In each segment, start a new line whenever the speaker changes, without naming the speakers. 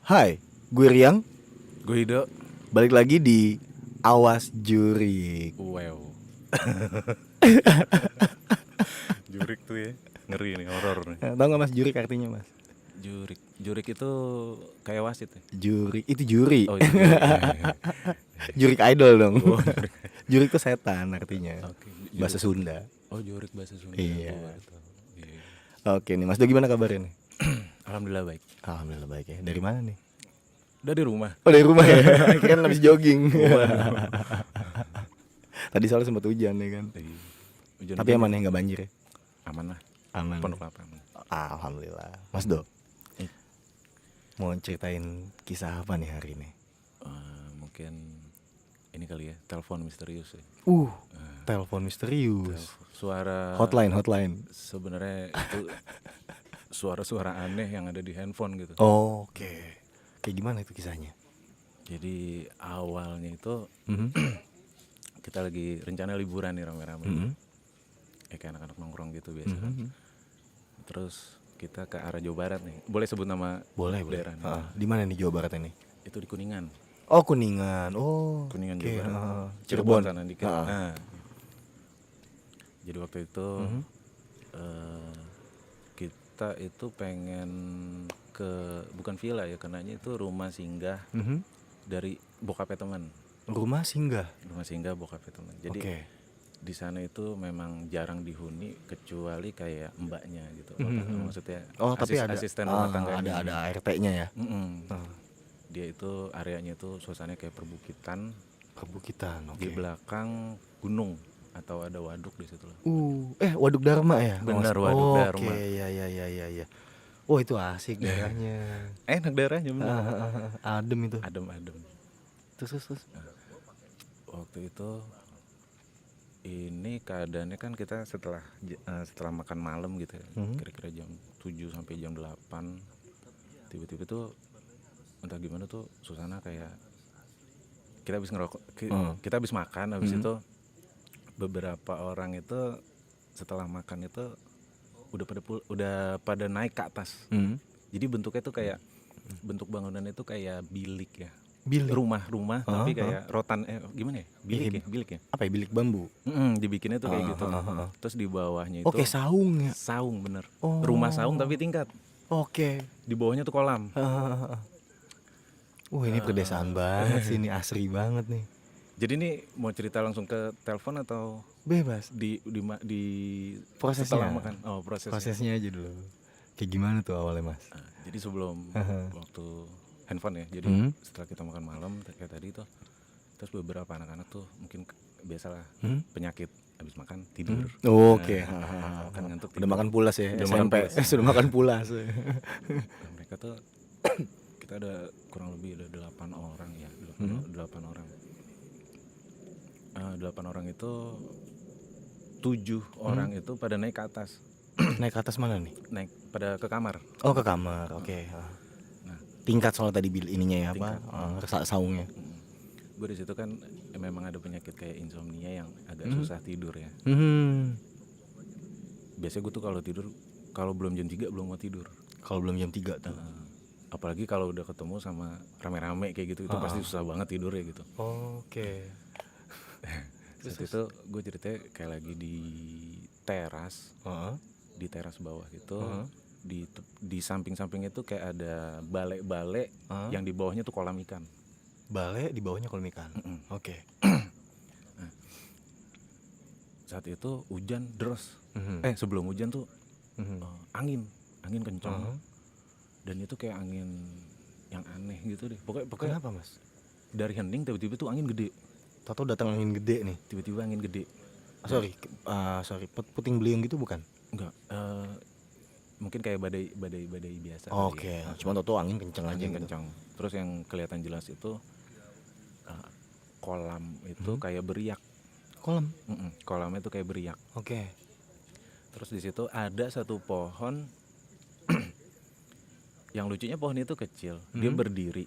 Hai, gue Riang.
Gue Ido.
Balik lagi di Awas Jurik.
Wow. Jurik tuh ya, ngeri nih, horor nih.
Tahu nggak mas jurik artinya mas?
Jurik itu kayak wasit ya?
Jurik itu juri.
Oh itu jurik.
Jurik idol dong.
Oh, jurik.
Jurik itu setan artinya.
Oke,
Bahasa Sunda.
Oh jurik bahasa Sunda.
Iya.
Oh, gitu. Iya.
Oke nih mas, Do gimana kabarnya nih?
Alhamdulillah baik.
Alhamdulillah baik ya. Dari mana nih?
Udah di rumah.
Oh dari rumah ya. Kirain habis jogging.
Waduh.
Tadi soalnya sempat hujan ya kan.
Hujan
Tapi aman ya, nggak banjir ya?
Aman lah.
Aman.
Pondok Kelapa aman.
Alhamdulillah. Mas Do, mau ceritain kisah apa nih hari ini?
Mungkin ini kali ya, telepon misterius ya.
Telepon misterius.
Suara
Hotline.
sebenarnya itu suara-suara aneh yang ada di handphone gitu.
Oh, oke. Kayak gimana itu kisahnya?
Jadi awalnya itu
Mhm.
kita lagi rencana liburan nih rame-rame.
Mhm.
Kayak anak-anak nongkrong gitu biasa kan.
Mhm.
Terus kita ke arah Jawa Barat nih. Boleh sebut nama
Boleh.
daerah nih?
Di mana nih Jawa Barat ini?
Itu di Kuningan.
Oh, Kuningan. Oh.
Kuningan
oke.
Jawa Barat.
Cirebon
sana dikit. Nah. Jadi waktu itu kita itu pengen ke bukan villa ya, karenanya itu rumah singgah dari bokapnya teman.
Rumah singgah.
Rumah singgah bokapnya teman. Jadi
Oke.
di sana itu memang jarang dihuni kecuali kayak mbaknya gitu. Maksudnya
Tapi ada
asisten rumah tangganya.
ada ART-nya ya.
Dia itu areanya itu suasananya kayak perbukitan.
Perbukitan.
Di
Oke.
belakang gunung atau ada waduk di situ lah.
Waduk Dharma ya?
Benar, Waduk Dharma.
Oke, ya. Oh, itu asik daerahnya.
Enak daerahnya benar.
Adem itu.
Adem-adem.
Terus.
Waktu itu ini keadaannya kan kita setelah makan malam gitu ya. Kira-kira jam 7 sampai jam 8 tiba-tiba tuh entah gimana tuh suasana kayak kita habis ngerokok, kita habis makan, habis itu beberapa orang itu setelah makan itu udah pada naik ke atas. Jadi bentuknya tuh kayak bentuk bangunan itu kayak bilik ya.
Bilik.
Rumah tapi kayak rotan gimana ya? Bilik ya.
Apa ya? Bilik bambu.
Dibikinnya tuh kayak gitu. Terus di bawahnya itu
Oke, saung ya.
Saung bener.
Oh.
Rumah saung tapi tingkat.
Oke.
Di bawahnya tuh kolam.
Ini pedesaan banget sih, ini asri banget nih.
Jadi nih mau cerita langsung ke telepon atau
Bebas.
di
Prosesnya.
setelah makan? Oh,
prosesnya aja dulu. Kayak gimana tuh awalnya mas?
Jadi sebelum waktu handphone ya. Jadi setelah kita makan malam kayak tadi tuh, terus beberapa anak-anak tuh mungkin biasalah penyakit habis makan tidur.
Oke.
Kan ngantuk.
Udah makan pulas ya.
Udah
SMP.
makan pulas.
Sudah makan pulas.
Mereka tuh kita ada kurang lebih ada 8 orang ya. 8 orang. 8 orang itu 7 orang itu pada naik ke atas.
Naik ke atas mana nih?
Naik pada ke kamar.
Oh, ke kamar. Oke.
Nah,
tingkat soal tadi ininya ya apa? Saungnya.
Gue di situ kan memang ada penyakit kayak insomnia yang agak susah tidur ya. Biasanya gue tuh kalau tidur kalau belum jam 3 belum mau tidur.
Kalau belum jam 3 tuh.
Apalagi kalau udah ketemu sama rame-rame kayak gitu itu pasti susah banget tidur ya gitu.
Oke.
Terus itu gue ceritanya kayak lagi di teras. Di teras bawah gitu. Di samping-samping itu kayak ada bale-bale yang di bawahnya tuh kolam ikan.
Bale di bawahnya kolam ikan. Oke.
Nah, saat itu hujan deras. Sebelum hujan tuh angin kencang. Dan itu kayak angin yang aneh gitu deh. Pokoknya
Kenapa mas?
dari hening tiba-tiba tuh angin gede.
Tahu datang angin gede nih.
Tiba-tiba angin gede.
Sorry, puting beliung gitu bukan?
Enggak. Mungkin kayak badai biasa.
Oke. Cuma tahu angin kencang aja.
Angin
gitu.
kencang. Terus yang kelihatan jelas itu kolam itu kayak beriak.
Kolam?
Kolamnya tuh kayak beriak.
Oke.
Terus di situ ada satu pohon. Yang lucunya pohon itu kecil. Dia berdiri.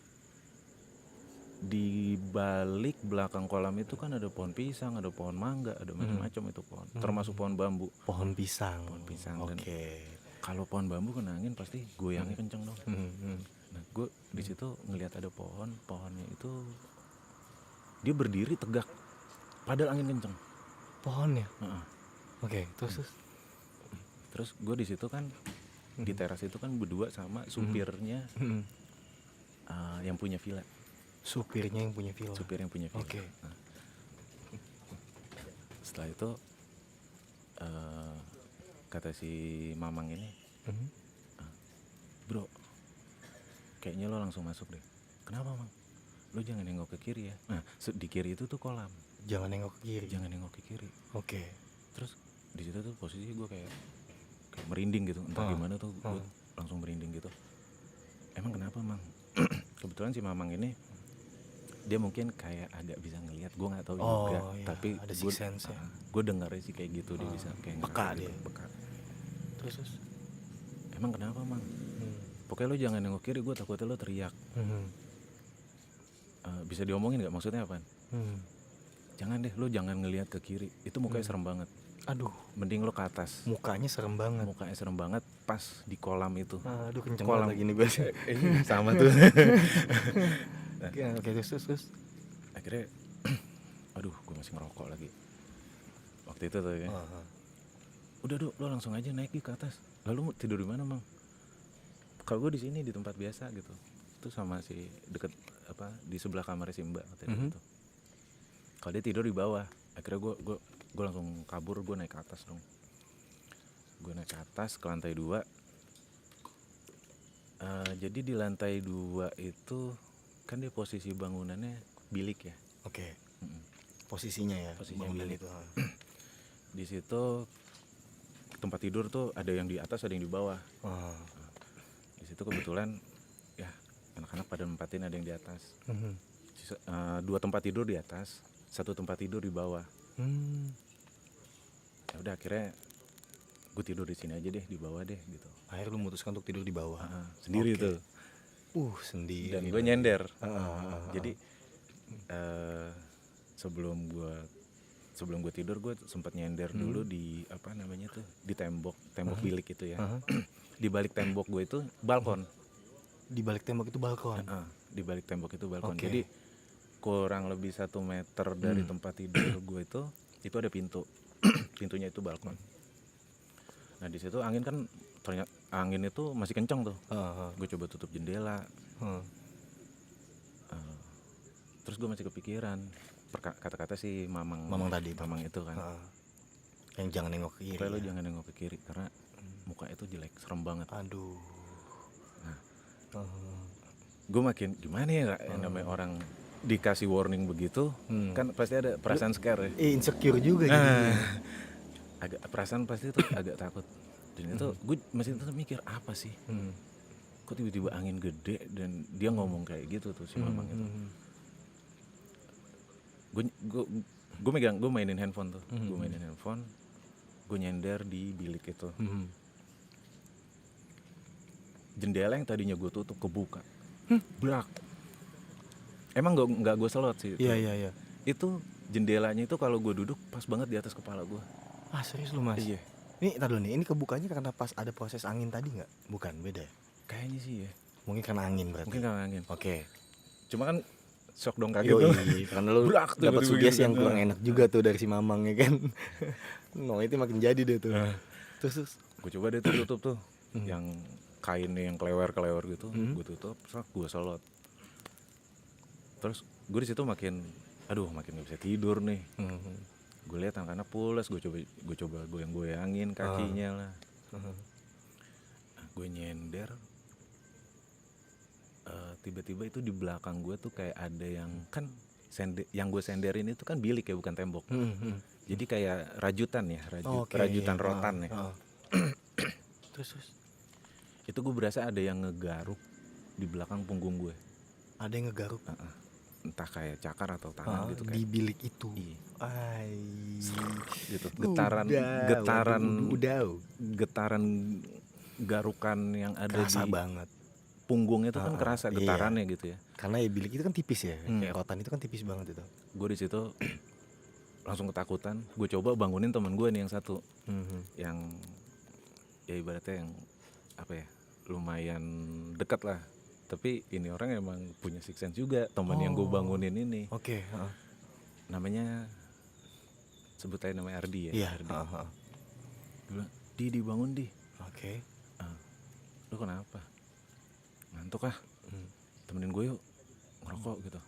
Di balik belakang kolam itu kan ada pohon pisang, ada pohon mangga, ada macam-macam itu pohon. Termasuk pohon bambu.
Pohon pisang.
Pohon pisang.
Oke.
Kalau pohon bambu kena angin pasti goyangnya kenceng dong. Nah gue di situ ngelihat ada pohonnya itu dia berdiri tegak padahal angin kenceng.
Pohonnya.
Heeh.
Oke, terus.
Terus gue di situ kan di teras itu kan berdua sama supirnya yang punya villa.
Supirnya yang punya villa.
Supir yang punya villa.
Oke.
Nah, setelah itu kata si Mamang ini, bro, kayaknya lo langsung masuk deh. Kenapa, Mang? Lo jangan nengok ke kiri ya. Nah, di kiri itu tuh kolam.
Jangan nengok ke kiri.
Jangan nengok ke kiri.
Oke.
Terus di situ tuh posisi gue kayak merinding gitu. Entah gimana tuh gue langsung merinding gitu. Emang kenapa, Mang? Kebetulan si Mamang ini dia mungkin kayak agak bisa ngelihat, gue nggak tahu juga.
Iya,
Tapi
ada sixth sense ya.
gue dengarnya sih kayak gitu, dia bisa kayak
peka
ngerasa
dia.
gitu, peka.
Terus.
Emang kenapa, Mang? Pokoknya lo jangan nengok kiri, gue takutnya lo teriak. Bisa diomongin nggak? Maksudnya apa? Jangan deh, lo jangan ngelihat ke kiri. Itu mukanya serem banget.
Aduh,
Mending lo ke atas.
mukanya serem banget.
Mukanya serem banget pas di kolam itu.
Aduh, kenceng
Kolam.
banget lagi nih gue.
Sama tuh.
Oke, terus.
Akhirnya aduh, gue masih ngerokok lagi waktu itu tuh ya. Udah Dok, lo langsung aja naik ke atas. Lalu tidur di mana, Mang? Kalau gue di sini di tempat biasa gitu. Itu sama si deket apa di sebelah kamar si Mbak gitu. Kalau dia tidur di bawah. Akhirnya gue langsung kabur, gue naik ke atas dong. Gue naik ke atas ke lantai 2. Jadi di lantai 2 itu kan dia posisi bangunannya bilik ya.
Oke. Posisinya ya.
Posisinya bilik.
Itu.
Di situ tempat tidur tuh ada yang di atas, ada yang di bawah. Di situ kebetulan ya anak-anak pada nempatin, ada yang di atas. 2 tempat tidur di atas, 1 tempat tidur di bawah. Ya udah akhirnya gue tidur di sini aja deh, di bawah deh gitu.
Akhirnya lu memutuskan untuk tidur di bawah.
Sendiri tuh.
Sendiri.
Dan gue nyender. Jadi sebelum gue tidur gue sempat nyender dulu di apa namanya tuh, di tembok bilik itu ya. Di balik tembok gue itu balkon.
Di balik tembok itu balkon.
Di balik tembok itu balkon. Jadi kurang lebih 1 meter dari tempat tidur gue itu ada pintu. Pintunya itu balkon. Nah di situ angin kan ternyata angin itu masih kencang tuh. Gue coba tutup jendela. Terus gue masih kepikiran kata-kata si Mamang
tadi.
Mamang itu kan.
Yang jangan nengok ke kiri.
Lo jangan nengok ke kiri karena muka itu jelek, serem banget.
Aduh.
Nah, gue makin gimana ya yang namanya orang dikasih warning begitu, kan pasti ada perasaan scare ya.
Insecure juga gitu.
Agak perasaan pasti tuh agak takut. Dan itu gue masih tetap mikir apa sih? Kok tiba-tiba angin gede dan dia ngomong kayak gitu tuh si Mamang itu. Gue mainin handphone tuh. Gue nyender di bilik itu. Jendela yang tadinya gue tutup kebuka. Blak. Emang nggak gue selot sih.
Iya.
Itu jendelanya itu kalau gue duduk pas banget di atas kepala gue.
Serius lu, Mas?
Iya.
Ini tar dulu nih, ini kebukanya karena pas ada proses angin tadi nggak? Bukan, beda ya?
Kayaknya sih ya.
Mungkin karena angin berarti.
Mungkin karena angin.
Oke.
Cuma kan shock dong kaget tuh.
Karena lu dapat sugesti yang kurang enak juga tuh dari si Mamang ya kan. No, itu makin jadi deh tuh. Terus
gue coba deh tuh tutup tuh. Yang kainnya yang kelewer gitu, gue tutup, terus gue selot. Terus gue di situ makin nggak bisa tidur nih. Gue lihat anak-anak pulas, gue coba goyang-goyangin kakinya lah. Gue nyender. Tiba-tiba itu di belakang gue tuh kayak ada yang kan yang gue senderin itu kan bilik ya, bukan tembok. Jadi kayak rajutan ya, rajutan rotan ya.
Terus
itu gue berasa ada yang ngegaruk di belakang punggung gue.
Ada yang ngegaruk?
Entah kayak cakar atau tangan gitu kayak.
Di bilik itu.
Iya. Gitu. Getaran garukan yang ada
kerasa
di
banget.
Punggung itu kan kerasa getarannya gitu ya.
Karena ya bilik itu kan tipis ya, kayak rotan itu kan tipis banget itu.
Gue di situ langsung ketakutan. Gue coba bangunin teman gue nih yang satu, yang ya ibaratnya yang apa ya, lumayan dekat lah Tapi ini orang emang punya six sense juga, teman yang gue bangunin ini.
Oke.
Namanya sebut aja namanya Ardi ya.
Iya.
Ardi. Dia bilang, dibangun di.
Oke.
Lu kenapa? Ngantuk ah. Temenin gue yuk ngerokok gitu.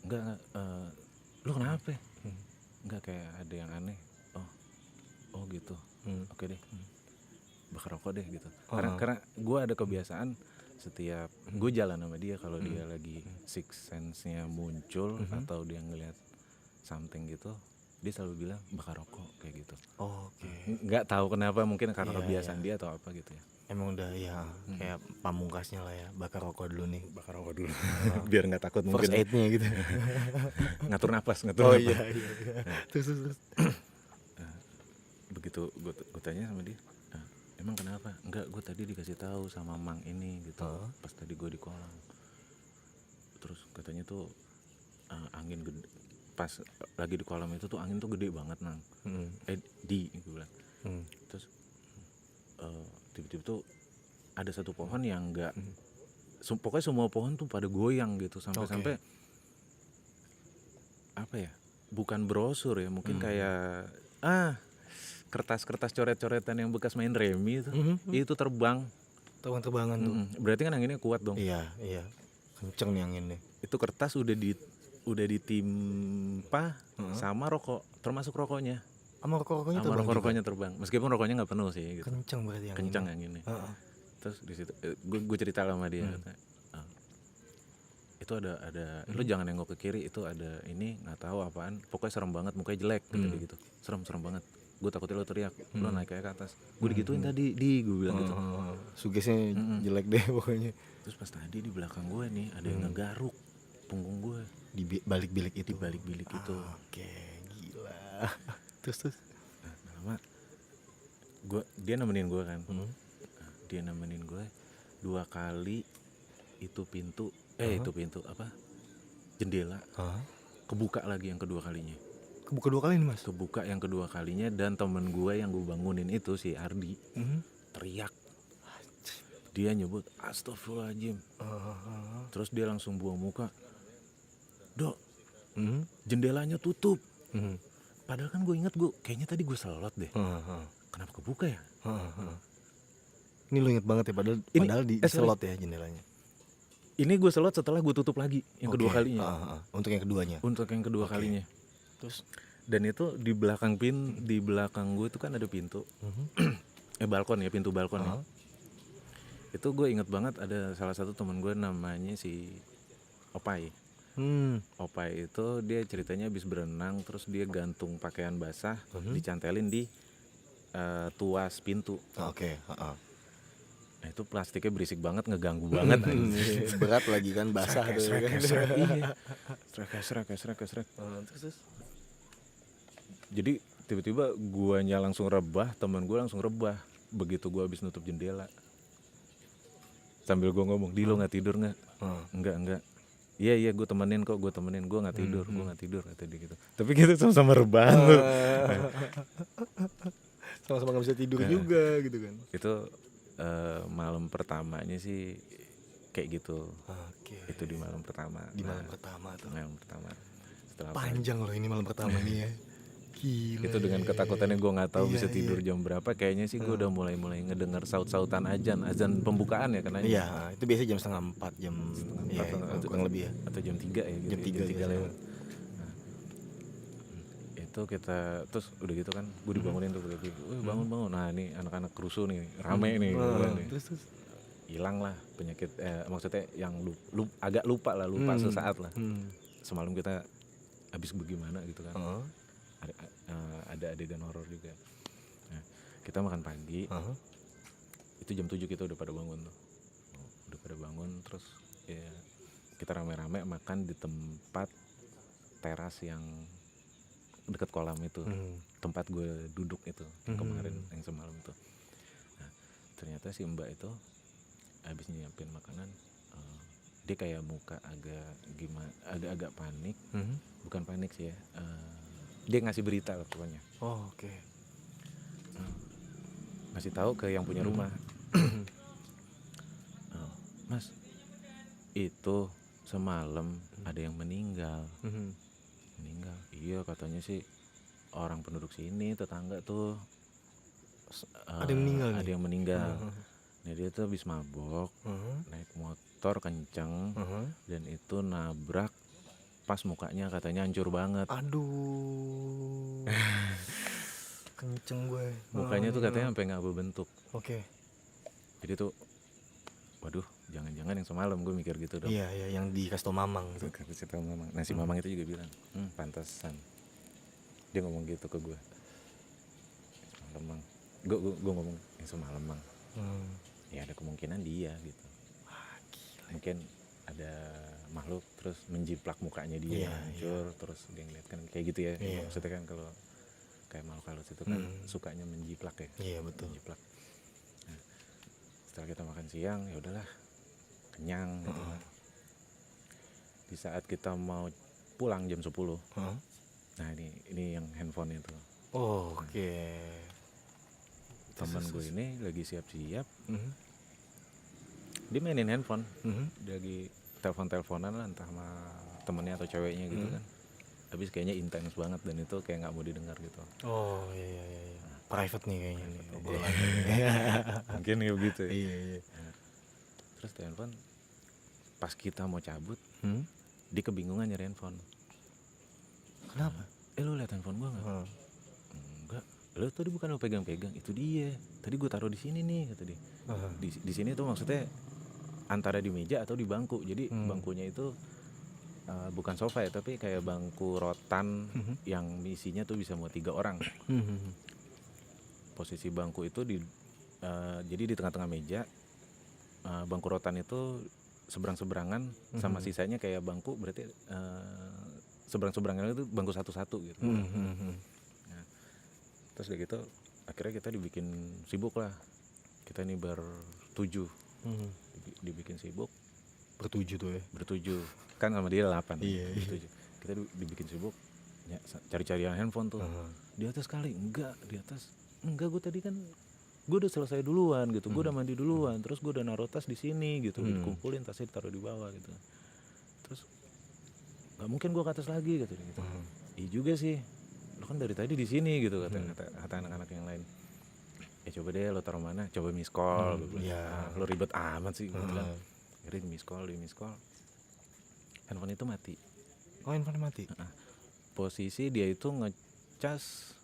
Enggak. Lu kenapa? Enggak, kayak ada yang aneh. Oh gitu. Oke deh. Bakar rokok deh gitu. Karena gue ada kebiasaan setiap gue jalan sama dia kalau dia lagi six sense-nya muncul atau dia ngelihat something gitu, dia selalu bilang bakar rokok kayak gitu.
Oke.
Nggak tahu kenapa, mungkin karena kebiasaan dia atau apa gitu ya.
Emang udah ya kayak pamungkasnya lah ya, bakar rokok dulu nih.
Bakar rokok dulu. Biar nggak takut mungkin.
First aid-nya gitu.
ngatur napas.
Iya. Terus.
Begitu gue tanya sama dia, emang kenapa? Enggak, gue tadi dikasih tahu sama Mang ini gitu. Pas tadi gue di kolam. Terus katanya tuh angin gede. Pas lagi di kolam itu tuh angin tuh gede banget Nang. Gue bilang. Terus tiba-tiba tuh ada satu pohon yang enggak, pokoknya semua pohon tuh pada goyang gitu sampai apa ya? Bukan brosur ya, mungkin kayak kertas-kertas coret-coretan yang bekas main remi itu terbang.
Terbang-terbangan tuh.
Berarti kan anginnya kuat dong.
Iya. Kenceng nih anginnya.
Itu kertas udah ditimpa sama rokok, termasuk rokoknya.
Sama rokoknya
terbang. Sama rokoknya terbang. Meskipun rokoknya nggak penuh sih gitu.
Kenceng berarti anginnya.
Kenceng anginnya. Terus di situ gue cerita sama dia, itu ada lu jangan nengok ke kiri, itu ada ini nggak tahu apaan, pokoknya serem banget, mukanya jelek gitu. Serem banget. Gue takutnya lo teriak, lo naik kayak ke atas. Gue digituin tadi gue bilang gitu.
Sugesnya jelek deh pokoknya.
Terus pas tadi di belakang gue nih ada yang ngegaruk punggung gue
di balik bilik itu.
Oke,
gila. Terus.
Nah, lama dia nemenin gue kan. Dia nemenin gue 2 kali itu pintu apa? Jendela. Kebuka lagi yang kedua kalinya.
Kebuka 2 kali nih Mas?
Kebuka yang kedua kalinya, dan temen gue yang gue bangunin itu si Ardi teriak. Dia nyebut astagfirullahaladzim. Terus dia langsung buang muka. Dok, jendelanya tutup. Padahal kan gue inget kayaknya tadi gue selot deh. Kenapa kebuka ya?
Ini lo inget banget ya, padahal di selot ya jendelanya.
Ini gue selot setelah gue tutup lagi yang kedua kalinya.
Untuk yang keduanya.
Kalinya.
Terus,
dan itu di belakang gue itu kan ada pintu. Balkon ya, pintu balkon ya. Itu gue inget banget ada salah satu teman gue namanya si Opai. Opai itu dia ceritanya habis berenang, terus dia gantung pakaian basah, dicantelin di tuas pintu. Nah itu plastiknya berisik banget, ngeganggu banget.
Berat lagi kan, basah tuh.
Srek. Terus jadi tiba-tiba guanya langsung rebah, teman gue langsung rebah begitu gue habis nutup jendela. Sambil gue ngomong, "Di lo nggak tidur nggak?" Enggak. Iya gue temenin, gue nggak tidur, kata dia gitu. Tapi kita sama-sama rebahan tuh.
Sama-sama nggak bisa tidur juga gitu kan.
Itu malam pertamanya sih kayak gitu. Itu di malam pertama.
Malam pertama tuh.
Malam pertama. Setelah
panjang loh ini malam pertama nih ya. Gila.
Itu dengan ketakutannya gue nggak tahu bisa tidur jam berapa. Kayaknya sih gue udah mulai ngedengar saut-sautan azan pembukaan ya karena.
Iya, itu biasanya jam 3:30 jam. Iya, kurang lebih ya.
Atau jam 3 ya gitu.
Jam 3
lewat. Itu kita terus udah gitu kan, gue dibangunin tuh bangun. Nah ini anak-anak kerusuh nih, rame nih.
Terus
hilang lah penyakit, maksudnya yang agak lupa sesaat lah. Semalam kita habis bagaimana gitu kan. Ada adegan horor juga. Nah, kita makan pagi. Itu jam 7 kita udah pada bangun tuh. Terus ya kita rame-rame makan di tempat teras yang dekat kolam itu. Tempat gue duduk itu kemarin yang semalam itu. Nah, ternyata si Mbak itu habis nyiapin makanan, dia kayak muka agak panik. Bukan panik sih ya, dia ngasih berita lah pokoknya. Ngasih tahu ke yang punya rumah. Mas, itu semalam ada yang meninggal. Meninggal. Iya, katanya sih orang penduduk sini, tetangga tuh
Ada yang meninggal
ada
nih?
yang meninggal. Nah, dia tuh habis mabok, naik motor kenceng, dan itu nabrak pas mukanya, katanya hancur banget.
Aduh. Kenceng gue.
Mukanya tuh katanya sampai nggak berbentuk.
Oke.
Jadi tuh, waduh, jangan-jangan yang semalam, gue mikir gitu dong.
Iya, yang dikasih tau Mamang tuh.
Kasih tahu Mamang. Nah, si Mamang itu juga bilang, pantesan. Dia ngomong gitu ke gue. Semalam, Mang. Gue ngomong, yang semalam, Mang. Ya ada kemungkinan dia gitu. Mungkin ada makhluk terus menjiplak mukanya dia, hancur, terus dia ngeliat kan kayak gitu ya. Maksudnya kan kalau kayak makhluk halus itu kan sukanya menjiplak ya.
Iya, betul.
Menjiplak. Nah, setelah kita makan siang, ya udahlah, kenyang gitu kan. Di saat kita mau pulang jam 10. Nah, ini yang handphone itu.
Oke.
Temen gue ini lagi siap-siap. Dia mainin handphone. Dia lagi telepon-teleponan lah, entah sama temennya atau ceweknya gitu kan. Habis kayaknya intens banget dan itu kayak nggak mau didengar gitu.
Oh iya. Private nih kayaknya nih.
Mungkin ya begitu.
Iya.
Nah, terus telepon pas kita mau cabut, dia kebingungan nyari handphone.
Kenapa?
Lu liat handphone gua nggak? Enggak. Lu tadi bukan lu pegang-pegang, itu dia. Tadi gua taruh di sini nih, kata dia. Di sini tuh maksudnya antara di meja atau di bangku. Jadi bangkunya itu bukan sofa ya, tapi kayak bangku rotan yang isinya tuh bisa muat 3 orang. Posisi bangku itu jadi di tengah-tengah meja. Bangku rotan itu seberang-seberangan sama sisanya kayak bangku, berarti seberang-seberangan itu bangku satu-satu gitu. Nah, terus udah gitu akhirnya kita dibikin sibuk lah. Kita ini bertujuh, dibikin sibuk.
Bertujuh tuh ya?
Bertujuh, kan sama dia 8.
Iya.
Kita dibikin sibuk ya, cari-carian handphone tuh. Di atas kali, enggak, di atas. Enggak, gue tadi kan gue udah selesai duluan gitu. Gue udah mandi duluan, terus gue udah naruh tas di sini gitu. Dikumpulin, tasnya ditaruh di bawah gitu. Terus nggak mungkin gue ke atas lagi gitu. Iya juga sih, lo kan dari tadi di sini gitu, kata anak-anak yang lain. Coba deh lo taruh mana, coba miss call. Lo ribet amat sih gitu kan. Akhirnya di miss call, handphone itu mati.
Oh, handphone mati?
Posisi dia itu ngecas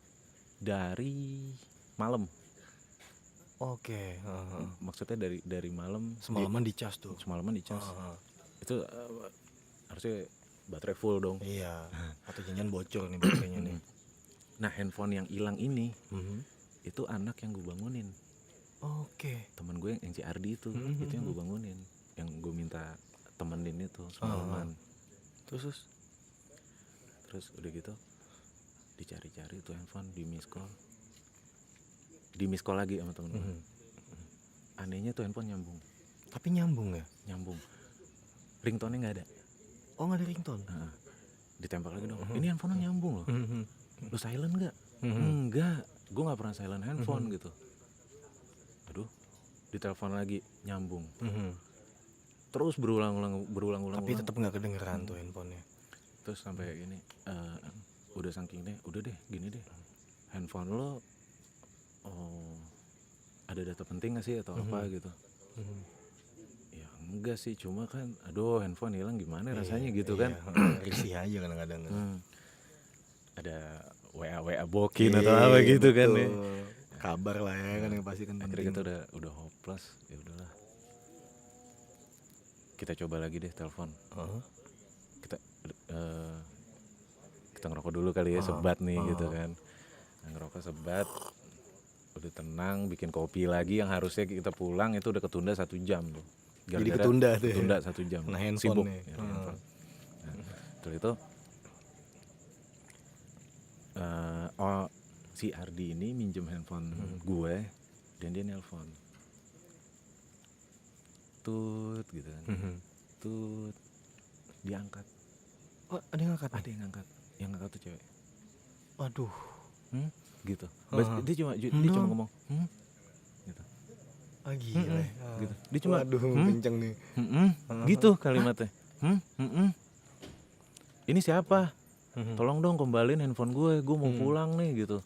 dari malam.
Oke.
Maksudnya dari malam.
Semalaman dicas tuh?
Semalaman dicas. Itu harusnya baterai full dong.
Iya. Atau jangan bocor nih baterainya nih.
Nah, handphone yang hilang ini itu anak yang gue bangunin.
Oke.
Temen gue yang si Ardi itu, itu yang gue bangunin, yang gue minta temenin itu semalaman. Terus udah gitu dicari-cari tuh handphone, di miss call lagi sama temen gue. Anehnya tuh handphone nyambung.
Tapi nyambung ya?
Nyambung. Ringtone-nya nggak ada.
Oh, nggak ada ringtone?
Ditembak lagi dong. Ini handphone nyambung loh. Lu silent nggak? Enggak, gue nggak pernah silent handphone gitu. Aduh, ditelepon lagi, nyambung. Terus berulang-ulang.
Tapi tetap nggak kedengeran tuh handphonenya.
Terus sampai ini udah saking deh, udah deh gini deh, handphone lo ada data penting nggak sih atau apa gitu. Ya enggak sih, cuma kan aduh handphone hilang gimana rasanya gitu kan.
Risih aja kadang-kadang.
Ada WA bokin atau apa gitu kan ya.
Kabar lah ya kan yang pasti kan.
Akhirnya kita udah hopeless, ya udahlah. Kita coba lagi deh telepon. Kita ngerokok dulu kali ya, sebat nih gitu kan. Ngerokok sebat, udah tenang, bikin kopi lagi yang harusnya kita pulang itu udah ketunda 1 jam tuh.
Jadi ketunda tuh.
Ketunda 1 jam.
Nah, handphone
sibuk.
nih.
Handphone. Terus itu si Ardi ini minjem handphone gue dan dia nelpon. Tut gitu kan. Tut. Diangkat.
Oh, ada yang angkat?
Ada yang angkat. Yang angkat tuh cewek.
Waduh.
Gitu. Dia cuma ngomong, gitu.
Ah gila.
gitu. Dia cuma
Waduh, kenceng nih.
gitu kalimatnya. Ini siapa? Tolong dong kembaliin handphone gue mau pulang nih gitu.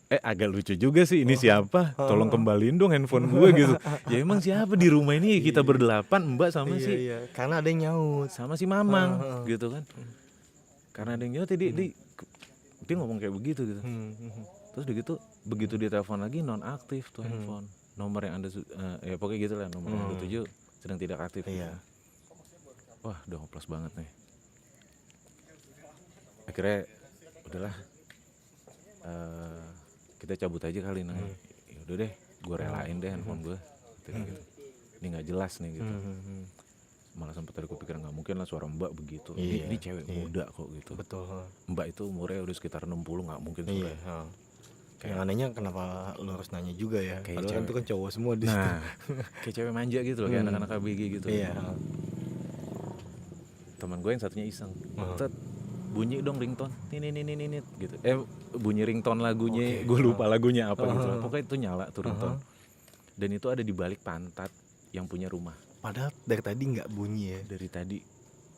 Agak lucu juga sih, ini siapa? Tolong kembaliin dong handphone gue gitu. Ya emang siapa di rumah ini? Kita berdelapan, Mbak sama
Iya,
si
iya. Karena ada yang nyaut.
sama si Mamang gitu kan. Karena ada yang nyaut dia ngomong kayak begitu gitu. Terus begitu dia telepon lagi non aktif tuh handphone. Nomor yang Anda ya pokoknya gitu lah, nomor yang Anda tuju sedang tidak aktif.
Iya.
Wah, udah hopeless banget nih. Akhirnya udahlah. Kita cabut aja kali nih. Ya udah deh, gue relain deh handphone gue. Gitu. Ini nggak jelas nih gitu. Malah sempat tadi gue pikir nggak mungkin lah suara Mbak begitu. Ini cewek muda kok gitu.
Betul.
Mbak itu umurnya udah sekitar 60, nggak mungkin suara.
Yang anehnya kenapa lu harus nanya juga ya?
Kayak
Padahal kan itu kan cowok semua di situ.
Nah, kayak cewek manja gitu loh, kayak anak-anak ABG gitu.
Iya.
Teman gue yang satunya iseng. Tet, bunyi dong ringtone. Nih gitu. Bunyi ringtone lagunya, gue lupa lagunya apa gitu. Pokoknya itu nyala tuh ringtone. Dan itu ada di balik pantat yang punya rumah.
Padahal dari tadi nggak bunyi ya.
Dari tadi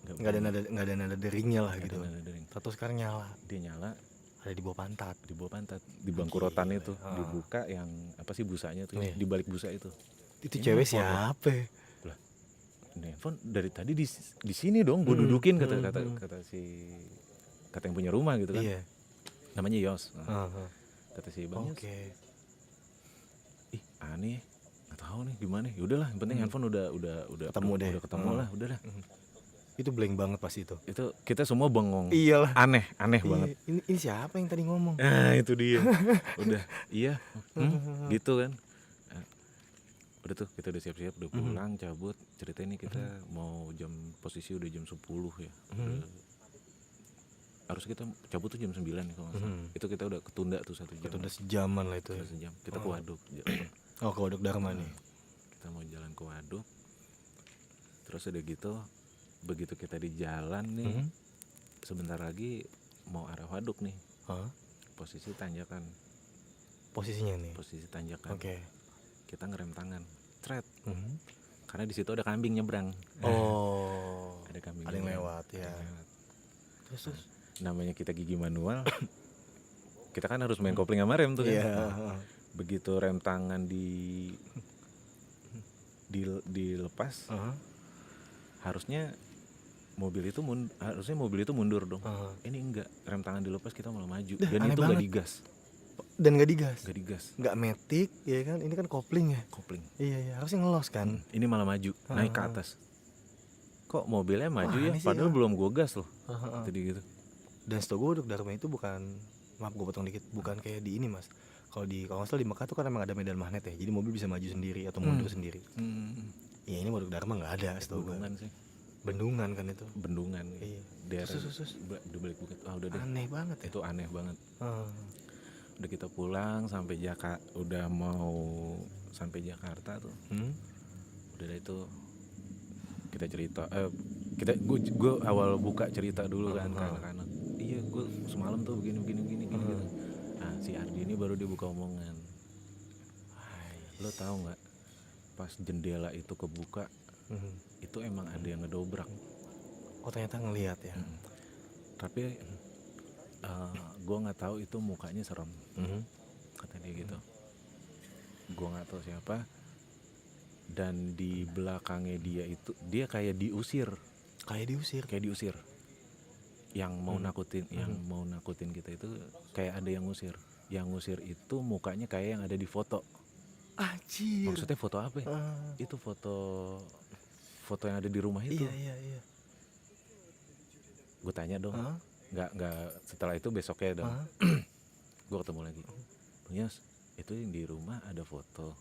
nggak ada nada deringnya lah gitu.
Tato
sekarang nyala.
Dia nyala.
Ada di bawah pantat.
Di bangku rotan itu, dibuka yang apa sih busanya tuh, di balik busa itu.
Itu cewek siapa?
Lah, handphone dari tadi di sini dong, gue dudukin kata yang punya rumah gitu kan.
Iya.
Namanya Yos. Kata si Bang Yos. Ih, aneh. Nggak tahu nih gimana. Ya udahlah, yang penting handphone udah ketemu lah, udahlah.
Itu blank banget pas itu.
Itu kita semua bengong.
Iyalah.
Aneh banget.
Ini siapa yang tadi ngomong?
Itu dia. Udah, iya. Gitu kan. Udah tuh kita udah siap-siap, udah pulang, cabut. Cerita ini kita mau posisi udah jam 10 ya. Harus kita cabut tuh jam 9 nih kalau nggak salah. Itu kita udah ketunda tuh 1 jam.
Ketunda sejaman lah itu ya.
Sejam. Kita ke Waduk.
Oh, ke Waduk Dharma nih.
Kita mau jalan ke Waduk. Terus udah gitu, begitu kita di jalan nih, sebentar lagi mau arah Waduk nih. Posisi tanjakan.
Posisinya nih.
Posisi tanjakan.
Oke.
Kita ngerem tangan, cret. Karena di situ ada kambing nyebrang.
Oh.
Ada kambing.
Ada yang lewat ya. Terus
namanya kita gigi manual. Kita kan harus main kopling sama rem tuh kan. Begitu rem tangan dilepas, harusnya mobil itu mundur dong. Ini enggak, rem tangan dilepas kita malah maju. Dan itu nggak digas.
Dan nggak digas.
Nggak
metik, ya kan? Ini kan kopling ya.
Kopling.
Iya, harusnya ngelos kan.
Ini malah maju, naik ke atas. Kok mobilnya maju ya? Padahal belum gue gas loh. Tadi gitu.
Dan setahu gue Waduk Dharma itu bukan, maaf gue potong dikit, bukan kayak di ini mas. Kalau nggak salah di Mekah tuh kan emang ada medan magnet ya. Jadi mobil bisa maju sendiri atau mundur sendiri. Ya ini Waduk Dharma nggak ada setahu gue. Bendungan kan itu.
Bendungan.
Iya.
Daerah di balik bukit. Udah deh.
Aneh banget ya.
Itu aneh banget. Udah kita pulang sampai udah mau sampai Jakarta tuh. Udah itu kita cerita. Gue awal buka cerita dulu kan ke anak-anak. Iya, gue semalam tuh begini gitu. Nah, si Ardi ini baru dia buka omongan. Lo tahu nggak? Pas jendela itu kebuka, itu emang ada yang ngedobrak.
Oh, ternyata ngelihat ya.
Tapi gue nggak tahu itu mukanya serem. Kata dia gitu. Gue nggak tahu siapa. Dan di belakangnya dia kayak diusir. Yang mau nakutin kita itu kayak ada yang ngusir. Yang ngusir itu mukanya kayak yang ada di foto.
Anjir.
Maksudnya foto apa? Itu foto yang ada di rumah itu.
Iya.
Gue tanya dong. Nggak setelah itu besoknya dong. Gue ketemu lagi. Bang Yos, itu yang di rumah ada foto.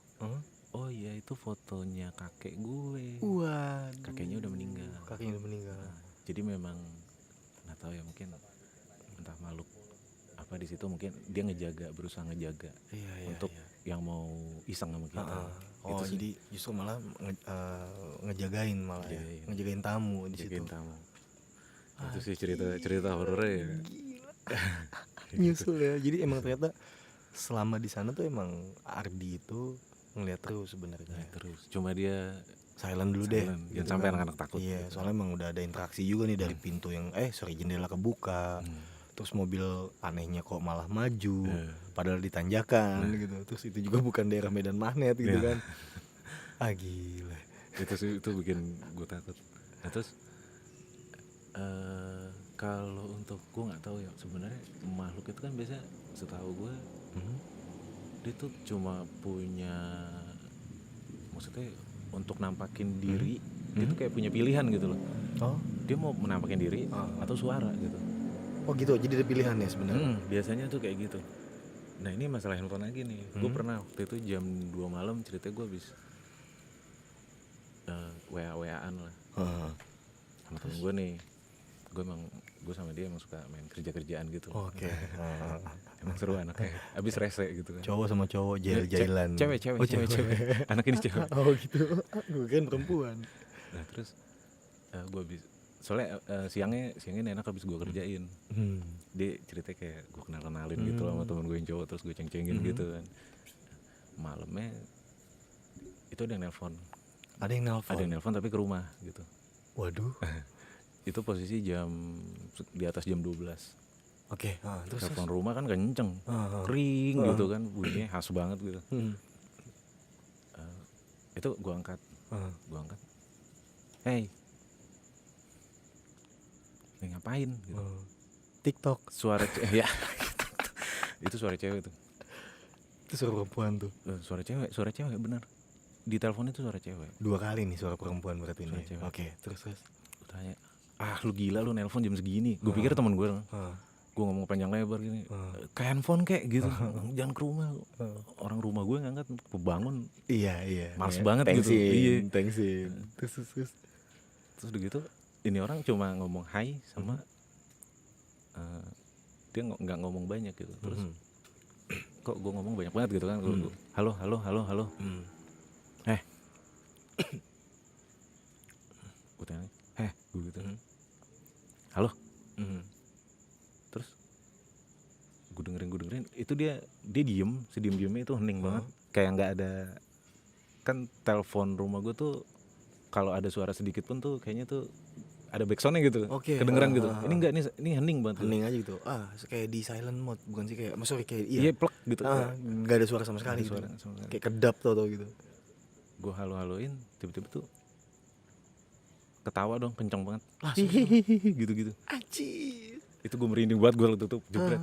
Oh iya, itu fotonya kakek gue.
Waduh.
Kakeknya udah meninggal. Jadi memang nggak tahu ya, mungkin entah makhluk apa di situ, mungkin dia berusaha ngejaga untuk yang mau iseng sama kita.
Oh gitu, jadi justru malah ngejagain ngejagain tamu di situ.
Itu sih cerita horornya ya.
Nyusul ya. Jadi emang ternyata selama di sana tuh emang Ardi itu ngeliat terus sebenarnya.
Terus cuma dia
Silent dulu deh.
silent, jangan
gitu
sampai
kan.
anak-anak takut
Iya,
gitu.
soalnya emang udah ada interaksi juga nih dari pintu yang jendela kebuka. Terus mobil anehnya kok malah maju, padahal ditanjakan gitu. Terus itu juga bukan daerah medan magnet gitu kan. Gila.
Itu bikin gue takut. Nah, terus kalau untuk gue nggak tahu ya, sebenarnya makhluk itu kan biasa setahu gue dia tuh cuma punya, maksudnya untuk nampakin diri dia tuh kayak punya pilihan gitu loh. Dia mau menampakin diri atau suara gitu.
Oh gitu, jadi ada pilihan ya sebenarnya.
Biasanya tuh kayak gitu. Nah ini masalah handphone lagi nih. Gue pernah waktu itu jam 2 malam cerita gue habis WA-WA-an lah sama temen gue nih. Gue sama dia emang suka main kerja-kerjaan gitu.
Oke.
Emang seru anaknya. Abis rese gitu kan.
Cowok sama cowok jail-jailan.
Cewek. Anak ini cewek.
Oh gitu. Gue kan perempuan.
Nah terus gue habis, soalnya siangnya enak habis gue kerjain. Dia cerita kayak gue kenalin gitu sama temen gue yang cowok, terus gue ceng-cengin gitu kan. Malamnya itu ada yang nelpon. Ada yang nelpon tapi ke rumah gitu.
Waduh.
Itu posisi di atas jam 12.
Oke. Terus
Telepon rumah kan kenceng, kering gitu kan, bunyinya khas banget gitu. Itu gue angkat. Hey, ngapain? Gitu.
TikTok.
Suara ya. Itu suara cewek tuh.
Itu suara perempuan tuh.
Suara cewek benar. Di telepon itu suara cewek.
2 kali nih suara perempuan berarti ini. Oke, terus.
Gue tanya, lu gila lu nelpon jam segini. Gue pikir teman gue. Gue ngomong panjang lebar gini, ke handphone kayak gitu. Jangan ke rumah. Orang rumah gue ngangkat, bangun.
Iya.
Males banget gitu. Iya.
Thanksin.
Terus begitu, ini orang cuma ngomong hai sama dia nggak ngomong banyak gitu. Terus kok gue ngomong banyak banget gitu kan. Halo. Gue tanya, gue gitu. Halo. Terus gue dengerin itu dia diem, sediem-diemnya itu hening banget, kayak nggak ada. Kan telepon rumah gue tuh kalau ada suara sedikit pun tuh kayaknya tuh ada backsoundnya gitu. Kedengeran gitu. Ini enggak, ini hening banget.
Hening aja gitu. Kayak di silent mode, bukan sih kayak, kayak
iya plek gitu.
Nggak ada suara sama sekali. Kayak kedap tau gitu.
Gue halo-haloin, tiba-tiba tuh ketawa dong, kenceng banget. Gitu-gitu.
Anjir.
Itu gue merinding banget, gue tutup jebret.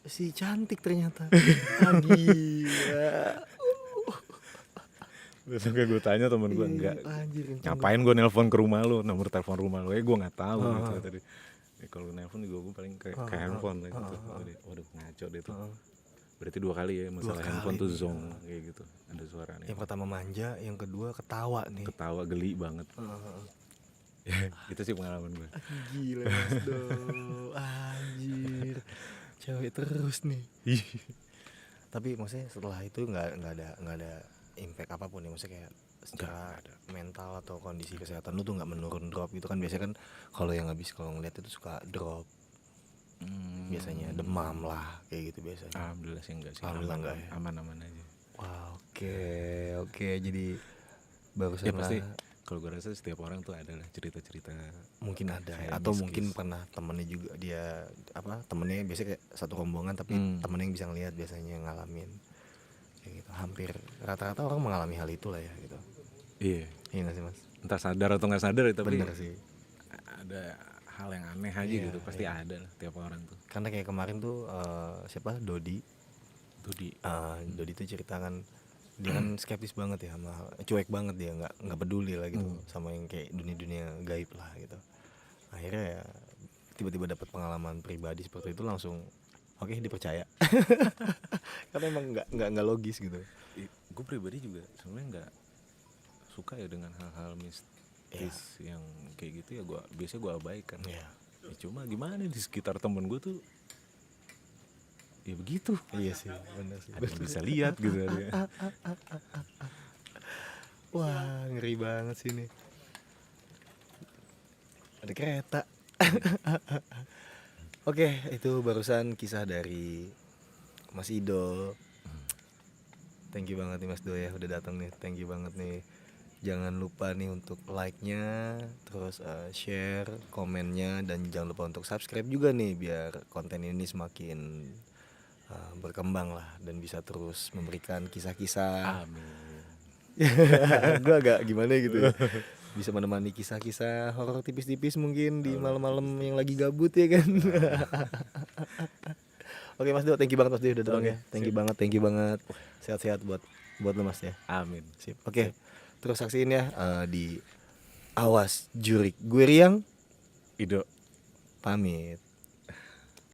Si cantik ternyata. Gila.
Terus kayak gue tanya temen gue, enggak.
Anjir,
ngapain gue nelpon ke rumah lu, nomor telepon rumah lu? Gue nggak tahu gitu tadi. Kalau nelpon juga gue paling ke handphone gitu. Waduh ngaco deh tuh. Berarti 2 kali ya masalah handphone tuh zong kayak gitu. Ada suaranya.
Yang pertama manja, yang kedua ketawa nih.
Ketawa geli banget. Itu sih pengalaman gue.
Gila Mas Do. Anjir. Cewek terus nih. Tapi maksudnya setelah itu nggak ada impact apapun ya, maksudnya kayak secara mental atau kondisi kesehatan lu tuh nggak menurun, drop gitu kan. Biasanya kan kalau yang habis kalau ngeliat itu suka drop. Biasanya demam lah kayak gitu biasanya.
Alhamdulillah sih enggak sih.
Alhamdulillah enggak ya.
Aman-aman aja.
Wah, oke. Jadi barusan
ya pasti kalau gue rasa setiap orang tuh adalah cerita-cerita.
Mungkin ada atau
miskis.
Mungkin pernah temennya juga dia temennya biasanya kayak satu rombongan tapi temennya yang bisa ngelihat biasanya ngalamin kayak gitu. Hampir rata-rata orang mengalami hal itu lah ya gitu.
Iya
nggak sih Mas?
Entah sadar atau nggak sadar tapi
bener sih.
Ada hal yang aneh aja gitu, pasti ada lah tiap orang tuh.
Karena kayak kemarin tuh siapa Dodi tuh ceritakan dia kan skeptis banget ya, sama cuek banget dia, nggak peduli lah gitu sama yang kayak dunia gaib lah gitu. Akhirnya ya tiba-tiba dapat pengalaman pribadi seperti itu, langsung oke, dipercaya. Karena emang nggak logis gitu.
Gue pribadi juga sebenarnya nggak suka ya dengan hal-hal mistis yang kayak gitu ya. Biasanya gue abaikan. Ya, cuma gimana di sekitar temen gue tuh ya begitu.
Iya sih, benar sih.
Ada yang bisa lihat gitu.
Wah, ngeri banget sih nih. Ada kereta. Oke, itu barusan kisah dari Mas Ido. thank you banget nih Mas Do ya udah datang nih. Thank you banget nih. Jangan lupa nih untuk like-nya, terus share, komennya, dan jangan lupa untuk subscribe juga nih biar konten ini semakin berkembang lah dan bisa terus memberikan kisah-kisah.
Amin.
Gue agak gimana gitu ya. Bisa menemani kisah-kisah horor tipis-tipis mungkin di malam-malam yang lagi gabut ya kan. Oke Mas Do, thank you banget Mas Do udah datang ya. Thank you banget. Sehat-sehat buat lo Mas ya.
Amin.
Sip. Oke. Terus saksiin ya di Awas Jurik. Gue Riang
Ido
pamit.